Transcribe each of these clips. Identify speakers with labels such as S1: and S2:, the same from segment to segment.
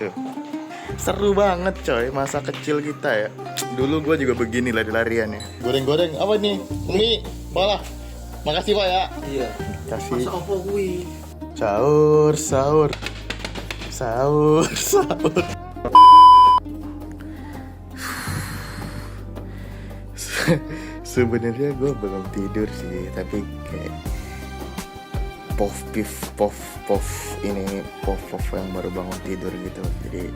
S1: Tuh. Seru banget coy, masa kecil kita ya. Dulu gue juga begini lari-lariannya. Goreng-goreng, apa nih? Mie, malah. Makasih pak ya.
S2: Iya.
S1: Kasih.
S2: Masa opo kuwi?
S1: Sahur, sahur. Sahur, sahur. Sebenarnya gue belum tidur sih, tapi kayak pof ini pof yang baru bangun tidur gitu. Jadi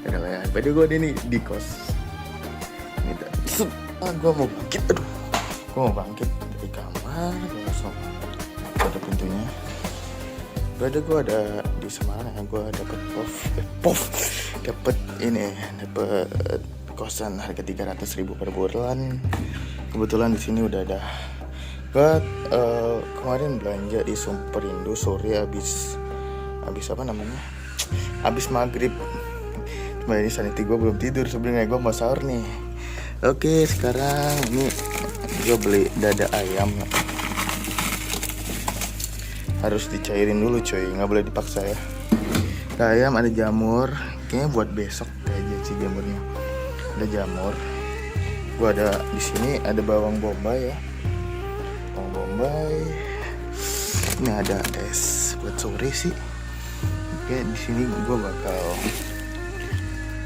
S1: adalah ya, pada gue ini di kos. Gue mau bangkit, gue mau bangkit dari kamar, gue langsung ada pintunya. Pada gue ada di Semarang ya, gue dapet dapet kosan harga 300.000 per bulan. Kebetulan di sini udah ada. Kemarin belanja di Superindo sore abis apa namanya? Abis maghrib. Cuma ini saniti gue belum tidur sebenarnya, gue mau sahur nih. Oke, sekarang ini gue beli dada ayam. Harus dicairin dulu coy, nggak boleh dipaksa ya. Dada ayam, ada jamur, kayaknya buat besok aja sih jamurnya. Ada jamur. Gue ada di sini ada bawang bombay ya. Bawang bombay. Ini ada es buat sore sih. Oke, di sini gue bakal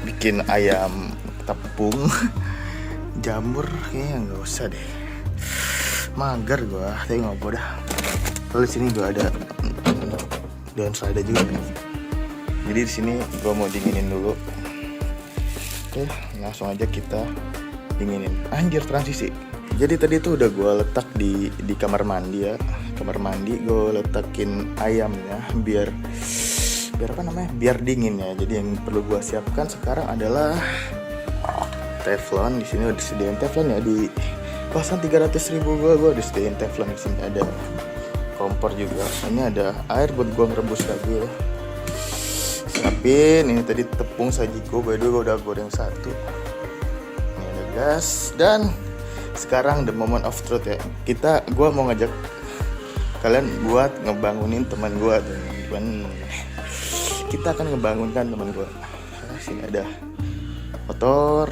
S1: bikin ayam tepung. Jamur kayaknya nggak usah deh. Mager gue, tapi nggak apa dah. Lalu di sini gue ada daun selada juga. Jadi di sini gue mau dinginin dulu. Oke, langsung aja kita dinginin. Anjir, transisi. Jadi tadi tuh udah gue letak di kamar mandi ya. Kamar mandi gue letakin ayamnya biar apa namanya? Biar dingin ya. Jadi yang perlu gue siapkan sekarang adalah teflon. Di sini udah disediain teflon ya, di kosan 300.000 gue disediain teflon. Di sini ada kompor juga. Ini ada air buat gue ngerebus lagi ya. Siapin. Ini tadi tepung sajiku, by the way gue udah goreng satu. Ini ada gas. Dan sekarang the moment of truth ya. Gue mau ngajak kalian buat ngebangunin teman gue. Kita akan ngebangunkan teman gue. Sini ada motor.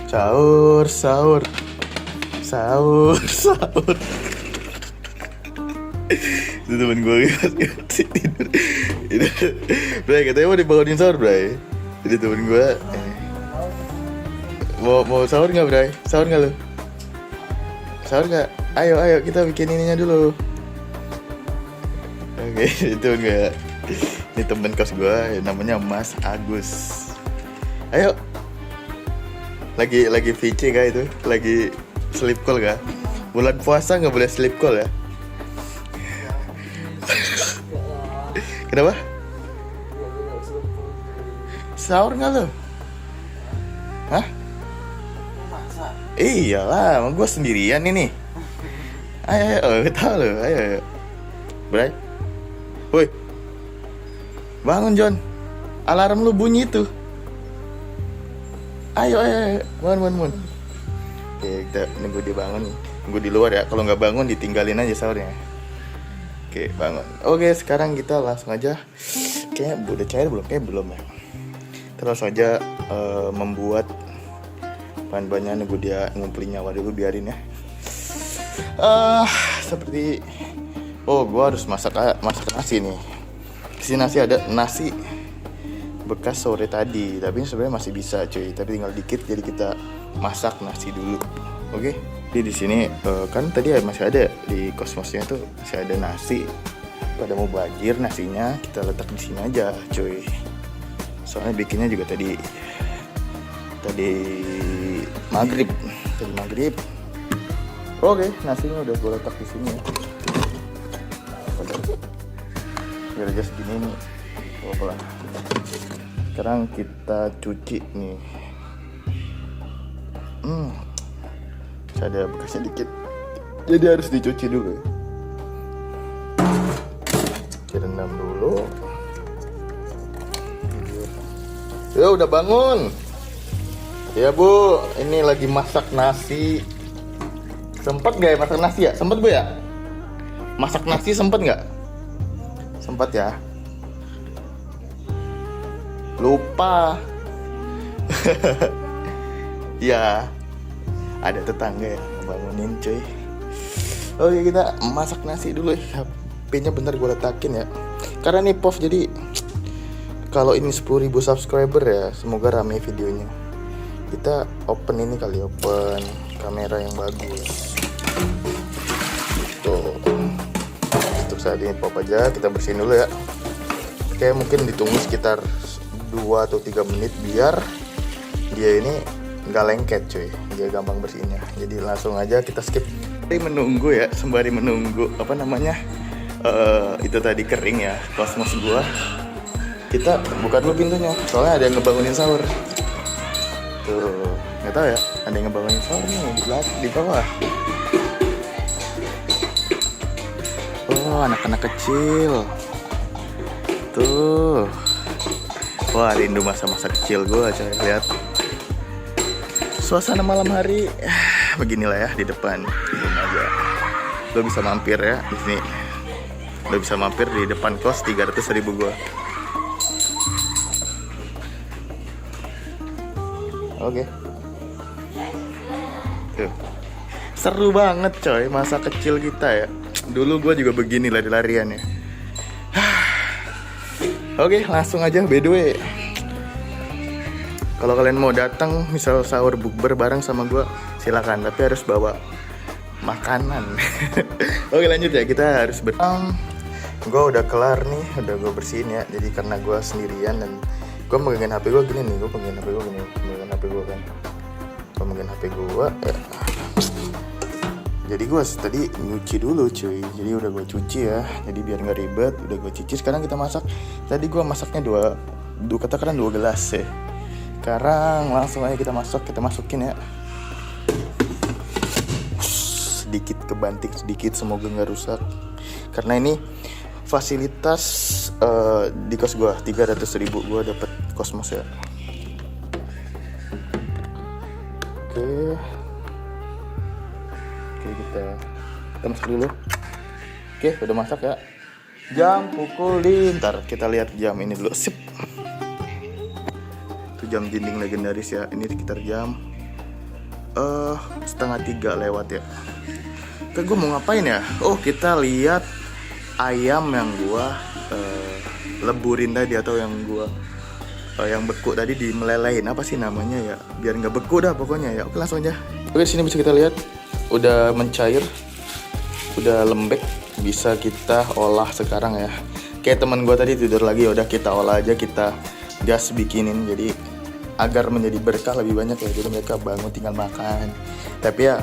S1: Sahur. Itu temen gue tidur. Bray, katanya mau dibangunin sahur, Bray. Jadi temen gue mau sahur nggak, Bray? Sahur nggak lu? Sahur nggak? Ayo kita bikin ininya dulu. Oke, itu gue. Ini temen kos gue, namanya Mas Agus. Ayo. Lagi VC kah itu? Lagi sleep call kah? Bulan puasa nggak boleh sleep call ya? Kenapa? Sahur nggak lo? Hah? Iyalah, emang gue sendirian ini. Ayo, tahu lo, ayo. Bray, woi, bangun John. Alarm lu bunyi tuh. Ayo, bangun. Oke, kita nunggu dia bangun. Nunggu di luar ya. Kalau nggak bangun ditinggalin aja sahurnya. Oke, bangun. Oke, sekarang kita langsung aja. Kayaknya udah cair belum? Kayak belum ya. Kita langsung aja membuat bahan-bahannya. Nunggu dia ngumpulin nyawa dulu, biarin ya. Seperti gue harus masak nasi nih. Di sini nasi ada nasi bekas sore tadi, tapi sebenarnya masih bisa cuy, tapi tinggal dikit, jadi kita masak nasi dulu. Oke. Jadi di sini kan tadi masih ada di kosmosnya tuh masih ada nasi. Pada mau banjir nasinya kita letak di sini aja cuy. Soalnya bikinnya juga tadi maghrib. Oke, nasinya udah gue letak di sini ya. Biar aja segini nih. Pelan. Sekarang kita cuci nih. Ada bekasnya dikit, jadi harus dicuci dulu ya. Direndam dulu. Ya udah bangun. Ya Bu, ini lagi masak nasi. Sempet gak ya masak nasi ya? Sempet Bu ya? Masak nasi sempet gak? Sempet ya. Lupa. Ya, ada tetangga yang bangunin cuy. Oke, kita masak nasi dulu ya. HP-nya bentar gue letakin ya. Karena ini POV, jadi kalau ini 10.000 subscriber ya, semoga rame videonya. Kita open ini kali, open kamera yang bagus. Tuh. Untuk saat ini pop aja, kita bersihin dulu ya. Oke, mungkin ditunggu sekitar 2 atau 3 menit biar dia ini nggak lengket cuy, dia gampang bersihnya. Jadi langsung aja kita skip. Menunggu ya, sembari menunggu apa namanya itu tadi kering ya, kosmos gua. Kita buka dulu pintunya, soalnya ada yang ngebangunin sahur. Tuh, nggak tahu ya, ada yang ngebangunin sahur nih di bawah. Oh, anak-anak kecil. Tuh. Wah, rindu masa-masa kecil gua, coy. Lihat. Suasana malam hari beginilah ya di depan. Aja. Lo bisa mampir ya di sini. Lo bisa mampir di depan kos 300.000 gua. Oke. Tuh. Seru banget coy masa kecil kita ya. Dulu gua juga begini lari-larian ya. Oke, langsung aja. By the way, kalau kalian mau datang misal sahur bukber bareng sama gue, silakan, tapi harus bawa makanan. Oke, lanjut ya, kita harus gue udah kelar nih, udah gue bersihin ya. Jadi karena gue sendirian dan gue megangin HP gue gini nih, gue megangin HP gue gini, megangin HP gue kan, gue megangin HP gue ya. Jadi gue tadi nyuci dulu cuy, jadi udah gue cuci ya, jadi biar nggak ribet, udah gue cuci. Sekarang kita masak. Tadi gue masaknya dua katakan 2 gelas ya. Sekarang langsung aja kita masukin ya. Sedikit kebanting sedikit, semoga nggak rusak. Karena ini fasilitas di kos gue 300.000 gue dapet kosmos ya. Oke, kita masak dulu. Oke, udah masak ya. Jam pukulin, ntar kita lihat jam ini dulu. Sip. Itu jam dinding legendaris ya. Ini sekitar jam 2:30 lewat ya. Oke, gue mau ngapain ya? Oh, kita lihat ayam yang gua leburin tadi, atau yang gua yang beku tadi di melelehin. Apa sih namanya ya? Biar nggak beku dah pokoknya ya. Oke, langsung aja. Oke, sini bisa kita lihat udah mencair, udah lembek, bisa kita olah sekarang ya. Kayak teman gue tadi tidur lagi, udah kita olah aja, kita gas bikinin, jadi agar menjadi berkah lebih banyak ya. Jadi mereka bangun tinggal makan. Tapi ya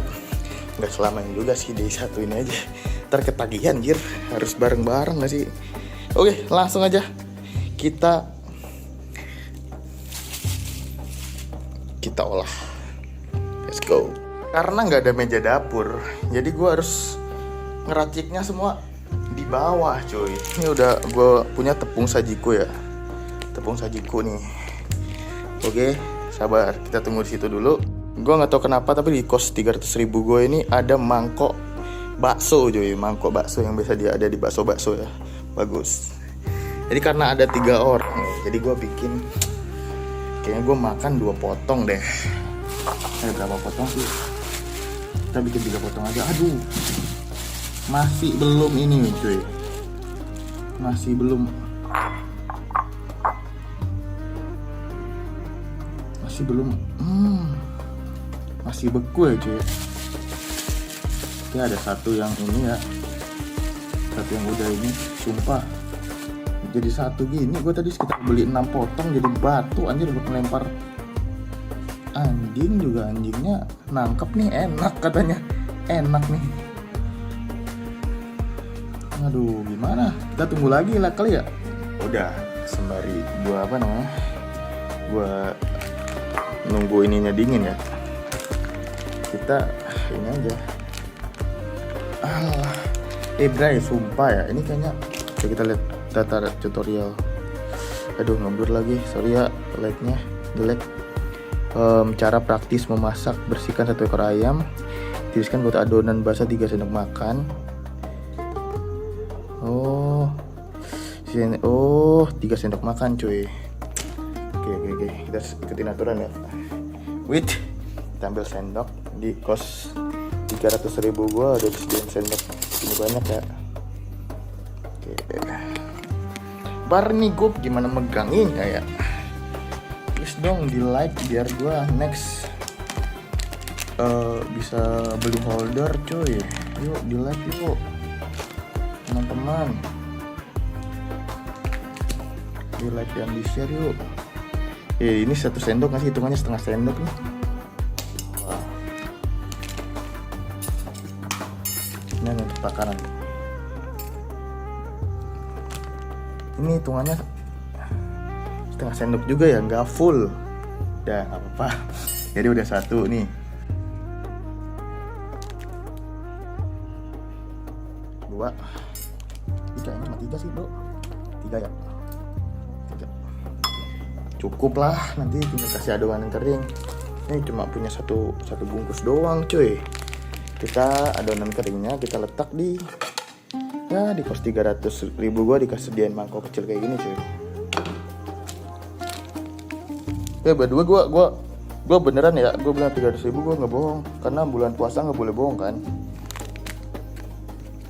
S1: nggak selamain juga sih di satu ini aja. Ntar ketagihan anjir, harus bareng-bareng gak sih? Oke, langsung aja kita olah. Let's go. Karena nggak ada meja dapur, jadi gue harus ngeraciknya semua di bawah cuy. Ini udah gue punya tepung sajiku ya, tepung sajiku nih. Oke, sabar, kita tunggu di situ dulu. Gue nggak tahu kenapa tapi di kos 300.000 gue ini ada mangkok bakso cuy, mangkok bakso yang biasa dia ada di bakso ya, bagus. Jadi karena ada 3 orang, jadi gue bikin, kayaknya gue makan 2 potong deh. Berapa potong sih? Kita bikin 3 potong aja. Aduh, masih belum ini cuy, masih belum masih beku ya cuy. Oke, ada satu yang ini ya, satu yang udah ini, sumpah jadi satu gini. Gue tadi sekitar beli 6 potong jadi batu anjir buat melempar. Anjing juga, anjingnya nangkep nih, enak katanya, enak nih. Aduh, gimana? Kita tunggu lagi lah kali ya. Udah, sembari gua gua nunggu ininya dingin ya. Kita ini aja. Bray, sumpah ya, ini kayaknya kita lihat data tutorial. Aduh, ngebur lagi, sorry ya, like-nya jelek. Cara praktis memasak: bersihkan 1 ekor ayam, tiriskan buat adonan basah 3 sendok makan. 3 sendok makan cuy. kita ikutin aturan ya. Wait, kita ambil sendok. Di kos 300.000 gua udah disediain sendok ini banyak ya. Oke, bar nih gue gimana meganginnya ya. Please dong di like biar gua next bisa beli holder cuy. Yuk di like yuk teman-teman, di like dan di share yuk. Ini 1 sendok ngasih hitungannya setengah sendok nih. Wah. Ini untuk takaran. Ini hitungannya setengah sendok juga ya, nggak full. Udah nggak apa-apa. Jadi udah 1 nih. 2. 3, ini mah 3 sih bro. 3 ya. 3. Cukup lah, nanti tinggal kasih adonan kering. Ini cuma punya satu bungkus doang cuy. Kita adonan keringnya kita letak di kos 300.000 gua dikasih sediain mangkok kecil kayak gini cuy. Berdua gua beneran ya, gua bilang 300.000 gua nggak bohong, karena bulan puasa nggak boleh bohong kan.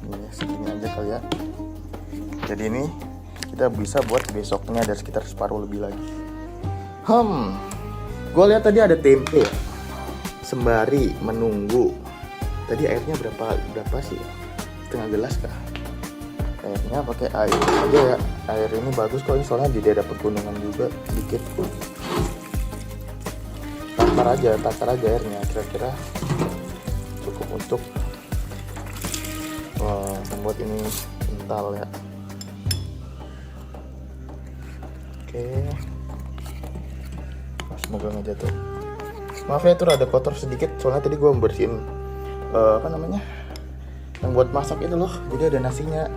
S1: Ini segini aja kali ya. Jadi ini kita bisa buat besoknya, ada sekitar separuh lebih lagi. Gua lihat tadi ada tempe ya. Sembari menunggu. Tadi airnya berapa sih? Setengah gelas kah? Airnya pakai air aja ya. Air ini bagus kok, ini soalnya di daerah pegunungan juga sedikit. Takar aja airnya, kira-kira cukup untuk membuat ini kental ya. Oke, semoga nggak jatuh. Maaf ya, itu rada kotor sedikit soalnya tadi gue membersihin yang buat masak itu loh. Jadi ada nasinya,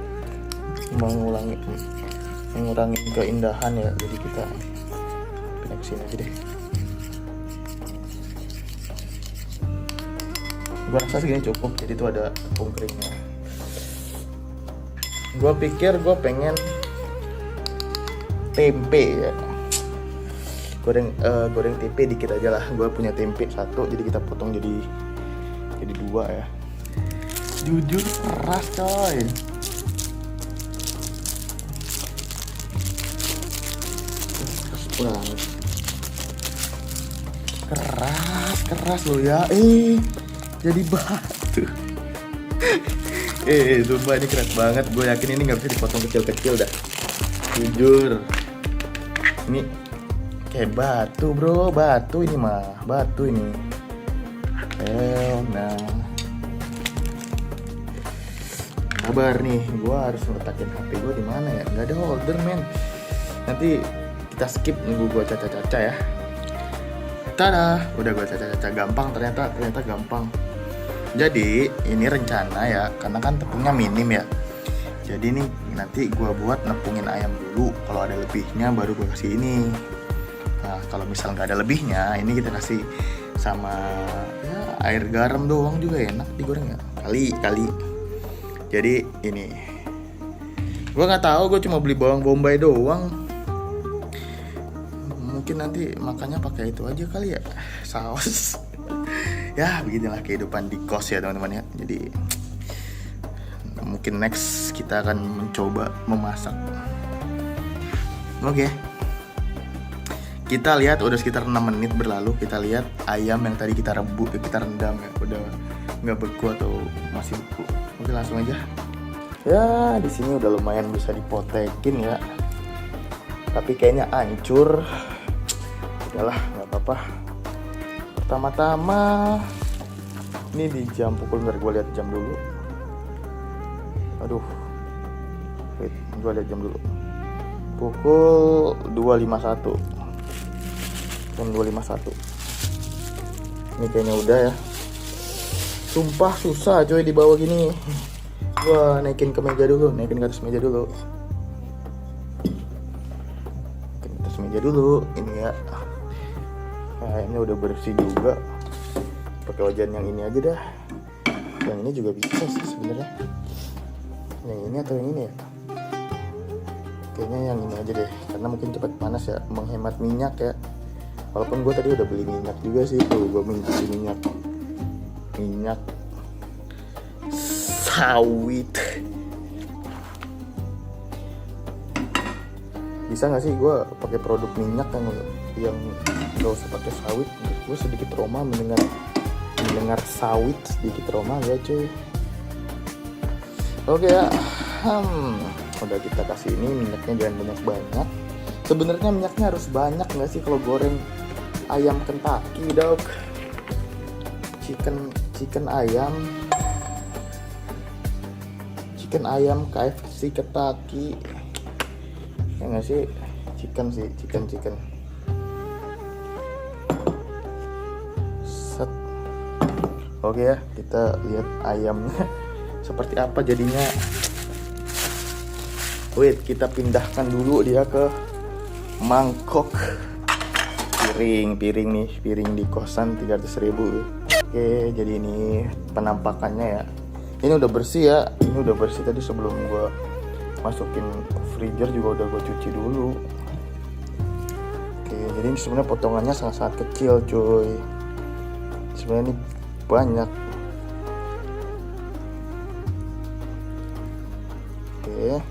S1: mengurangi keindahan ya. Jadi kita pindah ke sini aja deh. Gue rasa segini cukup. Jadi tuh ada tepung keringnya. Gue pikir gue pengen tempe ya. Goreng tempe dikit aja lah. Gue punya tempe 1, jadi kita potong jadi 2 ya. Jujur keras coy. Keras lo ya. Jadi batu. Sumpah ini keras banget. Gue yakin ini nggak bisa dipotong kecil-kecil dah. Jujur. Ini kayak batu bro, batu ini mah, batu ini. Nah. Sabar nih, gue harus ngetakin HP gue di mana ya? Nggak ada holder men. Nanti kita skip, nunggu gue caca-caca ya. Tada, udah gue caca-caca. Gampang ternyata gampang. Jadi ini rencana ya, karena kan tepungnya minim ya. Jadi nih nanti gue buat nepungin ayam dulu. Kalau ada lebihnya baru gue kasih ini. Nah kalau misal nggak ada lebihnya, ini kita kasih sama ya, air garam doang juga enak digoreng ya. Kali. Jadi ini, gue nggak tahu, gue cuma beli bawang bombay doang. Mungkin nanti makannya pakai itu aja kali ya, saus. Ya beginilah kehidupan di kos ya teman-teman ya. Jadi mungkin next kita akan mencoba memasak. Oke. Kita lihat udah sekitar 6 menit berlalu. Kita lihat ayam yang tadi kita rendam ya, udah nggak beku atau masih beku. Oke langsung aja. Ya di sini udah lumayan bisa dipotekin ya. Tapi kayaknya hancur. Udahlah nggak apa-apa. Pertama-tama ini di jam pukul, bentar gue lihat jam dulu. Aduh, wait, gue lihat jam dulu. Pukul 2.51. Jam 2.51. Ini kayaknya udah ya. Sumpah susah coy di bawah gini. Gua naikin ke meja dulu, naikin ke atas meja dulu. Naikin ke atas meja dulu. Ini ya. Nah, ini udah bersih juga. Pakai wajan yang ini aja dah. Yang ini juga bisa sih sebenarnya. Yang ini atau yang ini ya? Kayaknya yang ini aja deh, karena mungkin cepat panas ya, menghemat minyak ya. Walaupun gue tadi udah beli minyak juga sih, tuh gue beli minyak sawit. Bisa nggak sih gue pakai produk minyak yang nggak usah pakai sawit? Gue sedikit trauma mendengar sawit, sedikit trauma ya cuy. Oke ya, udah kita kasih ini minyaknya jangan banyak-banyak. Sebenarnya minyaknya harus banyak nggak sih kalau goreng ayam Kentucky, dog? Chicken ayam KFC Kentucky. Ya nggak sih, chicken. Set. Oke ya, kita lihat ayamnya seperti apa jadinya. Wait, kita pindahkan dulu dia ke mangkok. Piring di kosan 300.000. Oke, jadi ini penampakannya ya. Ini udah bersih ya, tadi sebelum gua masukin freezer juga udah gue cuci dulu. Oke, jadi ini sebenarnya potongannya sangat kecil cuy. Sebenarnya ini banyak. Oke.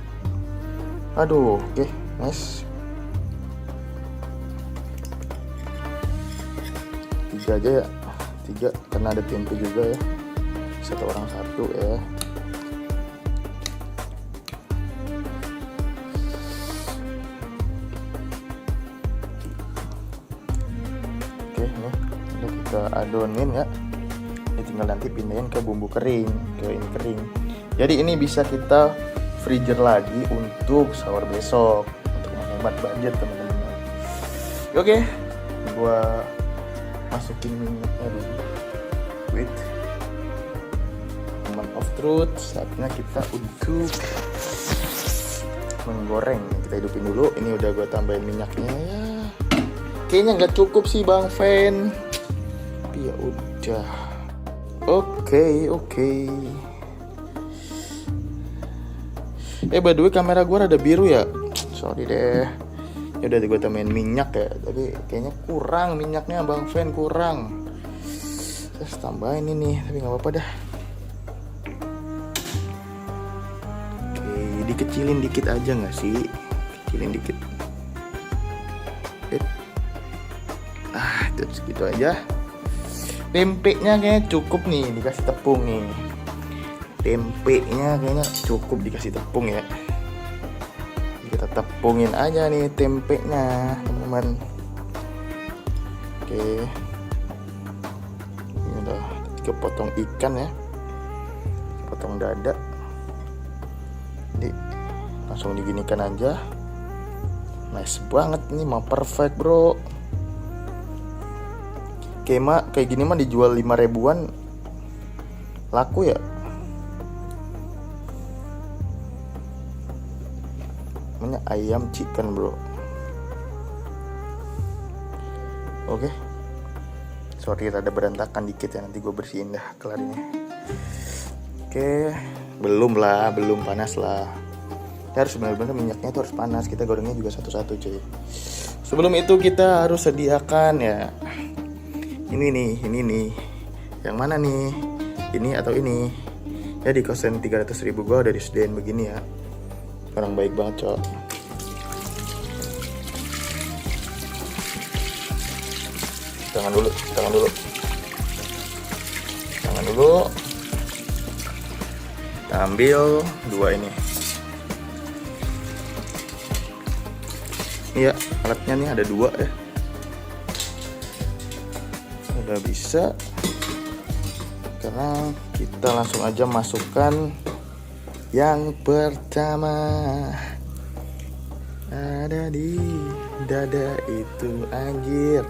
S1: Aduh, oke, nice. 3 aja ya. 3 karena ada tempe juga ya. Satu orang satu ya. Ini kita adonin ya. Ini tinggal nanti pindahin ke bumbu kering, ke ini kering. Jadi ini bisa kita freezer lagi untuk sahur besok, untuk menghemat budget teman-teman. Oke, gua masukin minyaknya dulu. Wait, moment of truth, saatnya kita untuk menggoreng. Kita hidupin dulu. Ini udah gua tambahin minyaknya ya. Kayaknya nggak cukup sih Bang Fen. Tapi ya udah. Oke. By the way kamera gue rada biru ya. Sorry deh. Ya udah gue tambahin minyak ya. Tapi kayaknya kurang minyaknya Bang Fen, kurang. Terus tambahin ini, tapi nggak apa-apa dah. Oke, dikecilin dikit aja nggak sih? Kecilin dikit. Itu segitu aja. Tempenya kayaknya cukup nih, dikasih tepung nih. Tempenya kayaknya cukup dikasih tepung ya. Kita tepungin aja nih tempenya, teman-teman. Oke. Ini udah 3 potong ikan ya. Potong dada. Jadi langsung diginikan aja. Nice banget nih, mau perfect, bro. Kayak gini mah dijual 5 ribuan laku ya. Namanya ayam chicken, bro. Oke. Sorry rada berantakan dikit ya, nanti gue bersihin dah kelarnya. Oke, belum panas lah. Kita harus benar-benar minyaknya itu harus panas. Kita gorengnya juga satu-satu cuy. Sebelum itu kita harus sediakan ya. Ini nih. Yang mana nih? Ini atau ini? Ya di kosan 300.000 gue udah disediain begini ya. Orang baik banget, cok. Tangan dulu. Kita ambil 2 ini. Iya, alatnya nih ada 2 ya. Udah bisa. Karena kita langsung aja masukkan yang pertama. Ada di dada itu anjir.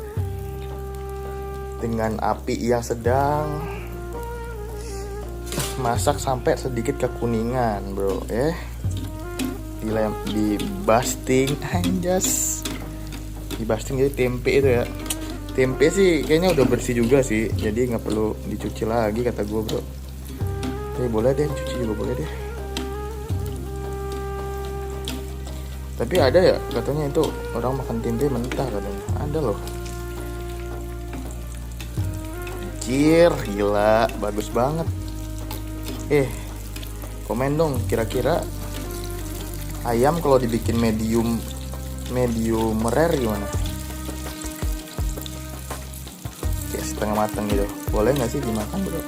S1: Dengan api yang sedang. Masak sampai sedikit kekuningan, bro. Di basting anjas. Di basting jadi tempe itu ya. Tempe sih kayaknya udah bersih juga sih, jadi nggak perlu dicuci lagi kata gue, bro. Tapi boleh deh, cuci juga boleh deh. Tapi ada ya katanya itu orang makan tempe mentah katanya. Ada loh. anjir, gila, bagus banget. Komen dong, kira-kira ayam kalau dibikin medium rare gimana? Kayak setengah matang gitu, boleh nggak sih dimakan bro?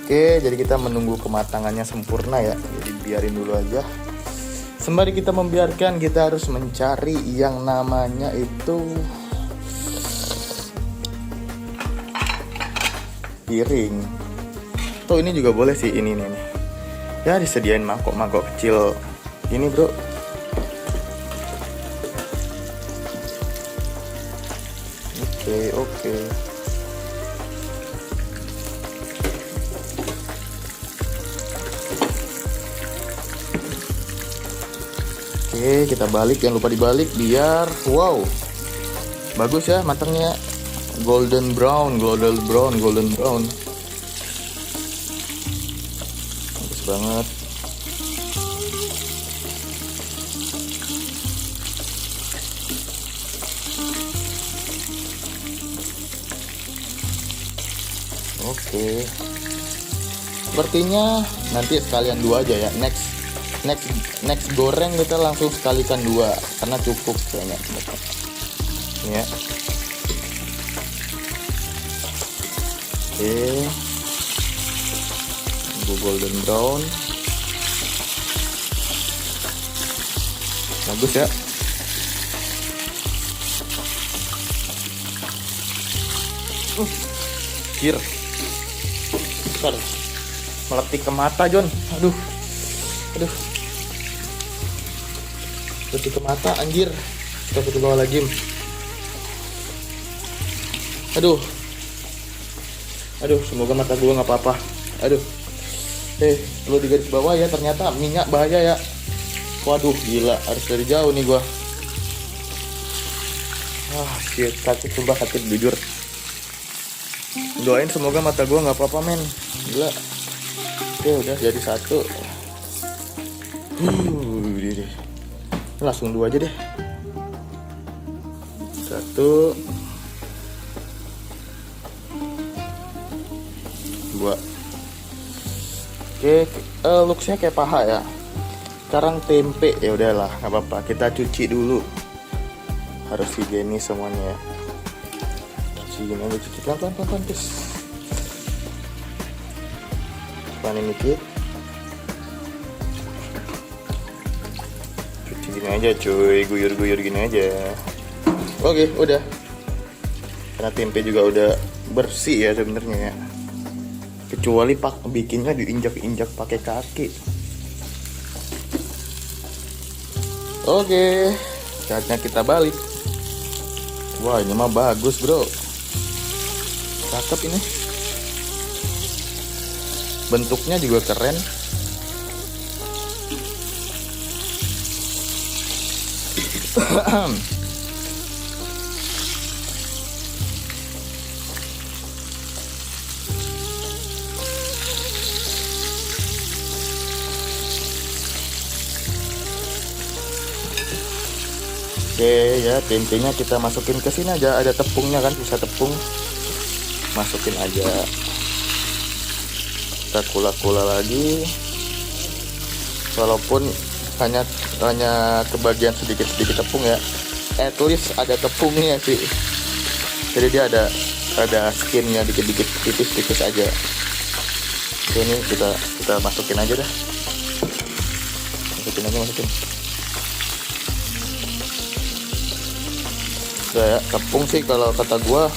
S1: Oke, jadi kita menunggu kematangannya sempurna ya. Jadi biarin dulu aja. Sembari kita membiarkan, kita harus mencari yang namanya itu piring. Oh, ini juga boleh sih, ini nih. Ya, disediain mangkok kecil ini bro. Oke. Oke, kita balik, jangan lupa dibalik biar wow, bagus ya matangnya, golden brown, bagus banget. Oke, sepertinya nanti sekalian dua aja ya. Next goreng kita langsung sekalikan dua karena cukup kayaknya ya. Oke, golden brown, bagus ya. Kir meletik ke mata John. Aduh, meletik ke mata anjir. Astagfirullahaladzim. Aduh, semoga mata gua nggak apa-apa. Aduh, perlu di garis bawah ya, ternyata minyak bahaya ya. Waduh, gila, harus dari jauh nih gua. Shit, sakit, sumpah sakit jujur. Doain semoga mata gua nggak apa-apa men. Gila. Oke, udah jadi satu. Langsung dua aja deh. Satu, dua. Oke, looksnya kayak paha ya. Sekarang tempe, ya udahlah, nggak apa-apa. Kita cuci dulu. Harus higienis semuanya ya. Cuci gini aja, cuci pelan-pelan guys. Panen dikit. Cuci gini aja cuy, guyur gini aja. Oke, udah. Karena tempe juga udah bersih ya sebenarnya ya. Kecuali bikinnya diinjak-injak pakai kaki. Oke, saatnya kita balik. Wah, ini mah bagus bro. Cakep ini. Bentuknya juga keren. Oke ya, tempenya kita masukin ke sini aja. Ada tepungnya kan, bisa tepung. Masukin aja. Kita kula-kula lagi. Walaupun hanya kebagian sedikit tepung ya. At least ada tepungnya sih. Jadi dia ada skinnya dikit-dikit, tipis-tipis aja. Oke, ini kita masukin aja dah. Masukin. Ya, tepung sih kalau kata gua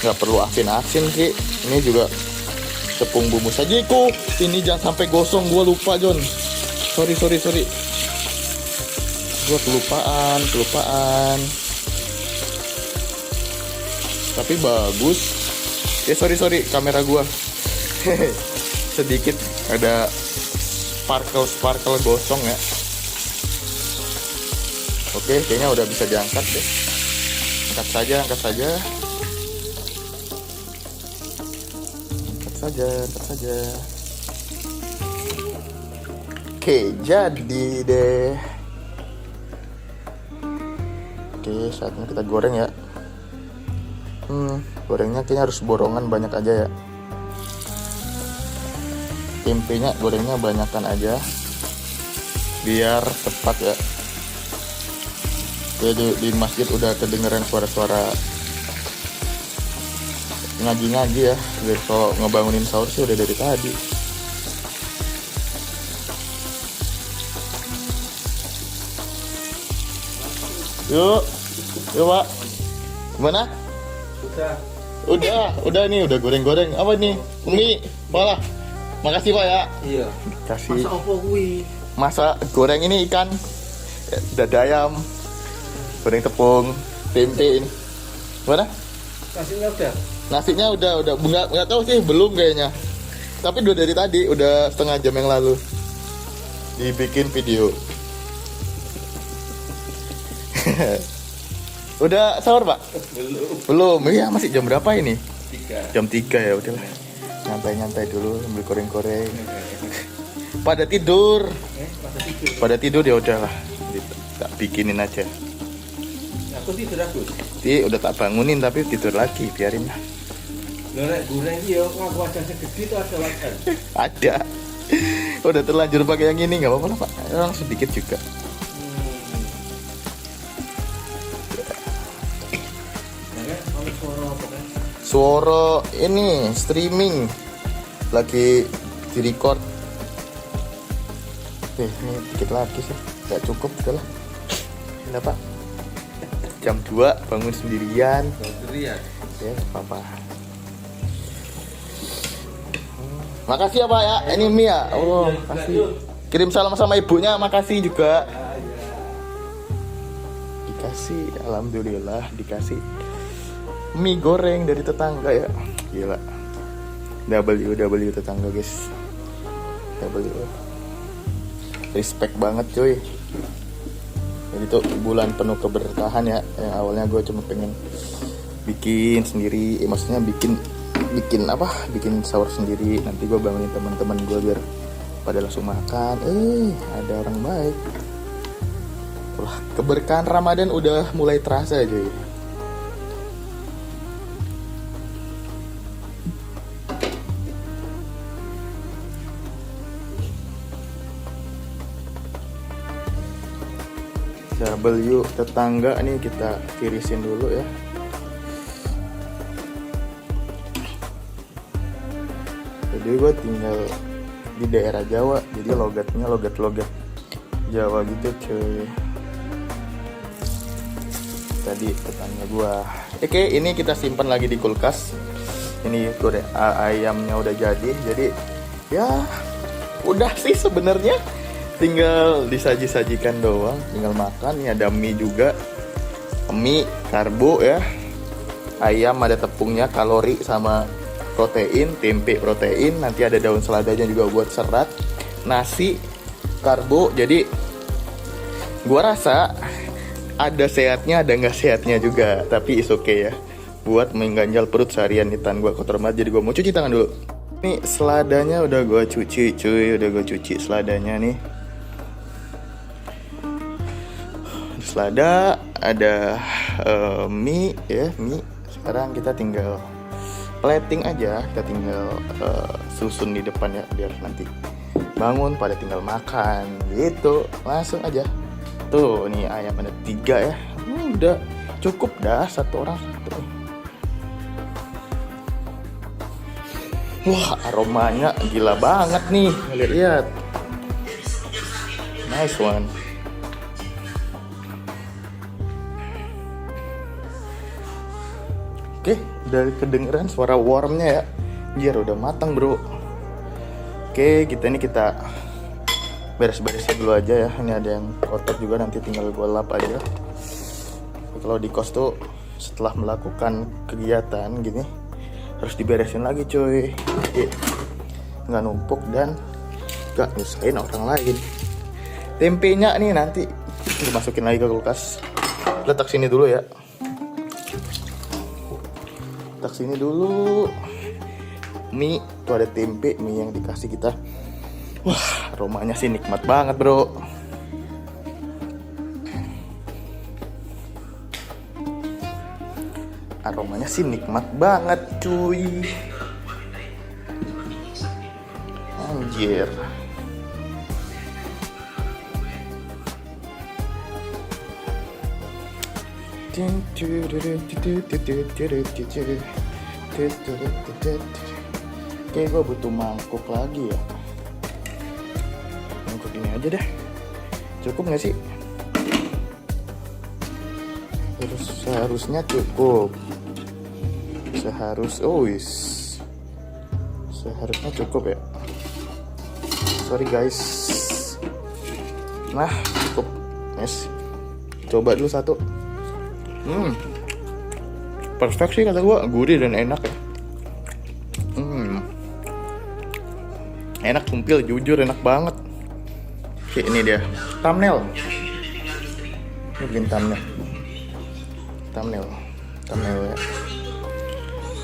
S1: nggak perlu asin-asin sih. Ini juga tepung bumbu sajiku. Ini jangan sampai gosong, gua lupa John. Sorry. Gua kelupaan. Tapi bagus. Sorry kamera gua. Sedikit ada sparkle gosong ya. Oke, kayaknya udah bisa diangkat deh. Angkat saja. Oke, jadi deh. Oke, saatnya kita goreng ya. Gorengnya kayaknya harus borongan banyak aja ya. Tempenya gorengnya banyakan aja biar cepat ya. Jadi di masjid udah kedengeran suara-suara ngaji-ngaji ya. Besok ngebangunin sahur sih udah dari tadi. Yuk Pak. Gimana? Udah nih, udah goreng-goreng. Apa nih? Mie, malah. Makasih Pak ya.
S2: Iya.
S1: Kasih.
S2: Masa apa kuwi?
S1: Masa goreng ini ikan, dada ayam, goreng tepung, tempe ini. Gimana?
S2: Nasinya udah.
S1: Nasinya udah nggak tahu sih, belum kayaknya. Tapi udah dari tadi, udah setengah jam yang lalu dibikin video. Udah sahur Pak? Belum. Iya, masih jam berapa ini?
S2: 3.
S1: Jam 3 ya, udahlah. Nyantai-nyantai dulu sambil goreng-goreng. Pada tidur. Pada tidur ya udahlah. Tak bikinin aja.
S2: Aku tidur aku.
S1: Udah tak bangunin tapi tidur lagi, biarin lah.
S2: Lorek goreng iki yo ngaku wajahnya gede tuh ada wajan.
S1: Ada. Udah terlanjur pakai yang ini, nggak apa-apa lah Pak. Orang sedikit juga. Suara ini streaming lagi di record. Ini dikit lagi sih, nggak cukup udah lah. Kenapa? Jam 2 bangun sendirian.
S2: Sendirian.
S1: Ya apa-apa. Makasih ya Pak ya. Ini mie ya. Oh, makasih. Kirim salam sama ibunya, makasih juga. Dikasih, alhamdulillah dikasih mie goreng dari tetangga ya. Gila. WW tetangga guys. W. Respect banget cuy. Jadi tuh bulan penuh keberkahan ya. Yang awalnya gue cuma pengen bikin sendiri, maksudnya bikin apa? Bikin sahur sendiri. Nanti gue bangunin teman-teman gue biar pada langsung makan. Ada orang baik. Wah, keberkahan Ramadan udah mulai terasa cuy. W tetangga nih kita tirisin dulu ya. Jadi gue tinggal di daerah Jawa, jadi logatnya logat Jawa gitu cuy. Tadi tetangga gue. Oke, ini kita simpan lagi di kulkas. Ini goreng ayamnya udah jadi ya udah sih sebenarnya. Tinggal disaji-sajikan doang, tinggal makan. Ini ada mie juga, mie karbo ya, ayam ada tepungnya, kalori sama protein, tempe protein, nanti ada daun seladanya juga buat serat, nasi karbo. Jadi gua rasa ada sehatnya, ada nggak sehatnya juga, tapi is okay ya, buat mengganjal perut seharian. Nih tangan gua kotor banget, jadi gua mau cuci tangan dulu. Nih seladanya udah gua cuci cuy, udah gua cuci seladanya nih. Selada, ada mie ya, mie. Sekarang kita tinggal plating aja, kita tinggal susun di depan ya, biar nanti bangun pada tinggal makan gitu, langsung aja. Tuh, nih ayam ada 3 ya, udah cukup dah, satu orang satu. Wah, aromanya gila banget nih, lihat. Nice one. Oke, dari kedengeran suara wormnya ya. Biar udah matang bro. Oke, kita beres-beresin dulu aja ya. Ini ada yang kotor juga, nanti tinggal gue lap aja. Kalau di kos tuh setelah melakukan kegiatan gini harus diberesin lagi cuy. Nggak numpuk dan nggak nyusahin orang lain. Tempenya nih nanti dimasukin lagi ke kulkas. Letak sini dulu ya. Letak sini dulu. Mie, tuh ada tempe, mie yang dikasih kita. Wah, aromanya sih nikmat banget bro. Aromanya sih nikmat banget cuy. Anjir. Oke, gue butuh mangkuk lagi ya. Mangkuk ini aja deh. Cukup gak sih? Seharusnya cukup. Seharusnya cukup ya. Sorry guys. Nah, cukup. Yes. Coba dulu satu. Perfect sih kata gue. Gurih dan enak ya. Enak kumpil, jujur enak banget. Oke, ini dia thumbnail. Ini bikin thumbnail ya.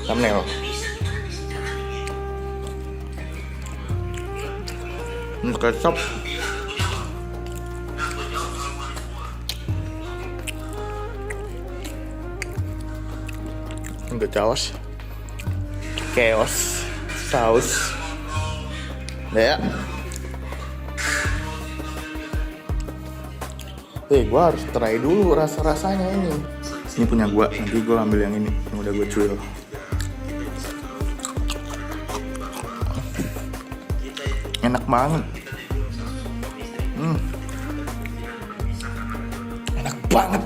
S1: Thumbnail. Ini kecap. Enggak chaos saus. Ya. Gue harus try dulu rasa-rasanya ini. Ini punya gue, nanti gue ambil yang ini yang udah gue cuil. Enak banget. Enak banget.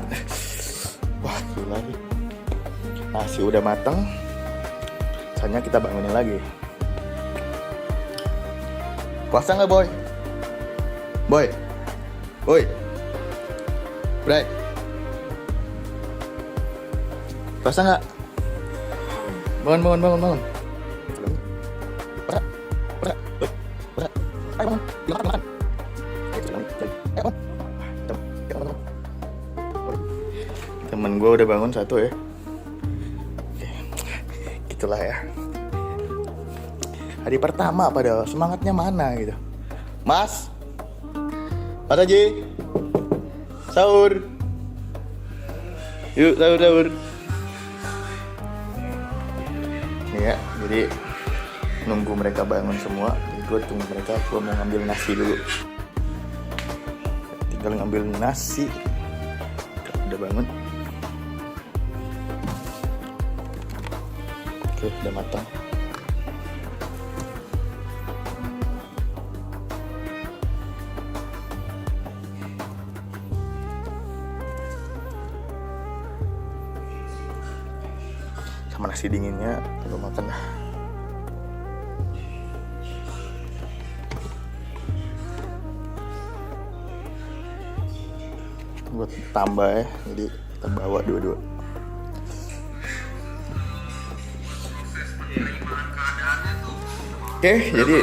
S1: Wah gila nih. Nasi udah matang. Saatnya kita bangunin lagi. Puasa nggak boy? Boy. Bray. Puasa nggak? Bangun. Bangun. Temen gue udah bangun satu ya. Oke. Gitulah ya. Hari pertama padahal semangatnya mana gitu. Mas Haji sahur. Yuk sahur. Nih ya, jadi nunggu mereka bangun semua. Jadi gue tunggu mereka, gue mau ngambil nasi dulu. Tinggal ngambil nasi. Udah bangun. Oke, udah matang. Sama nasi dinginnya lo makan dah. Buat tambah ya, jadi kita bawa dua-dua. Oke, jadi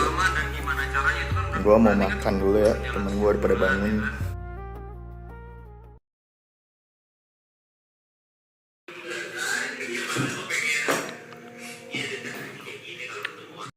S1: gue mau makan dulu ya. Temen gue udah pada bangun.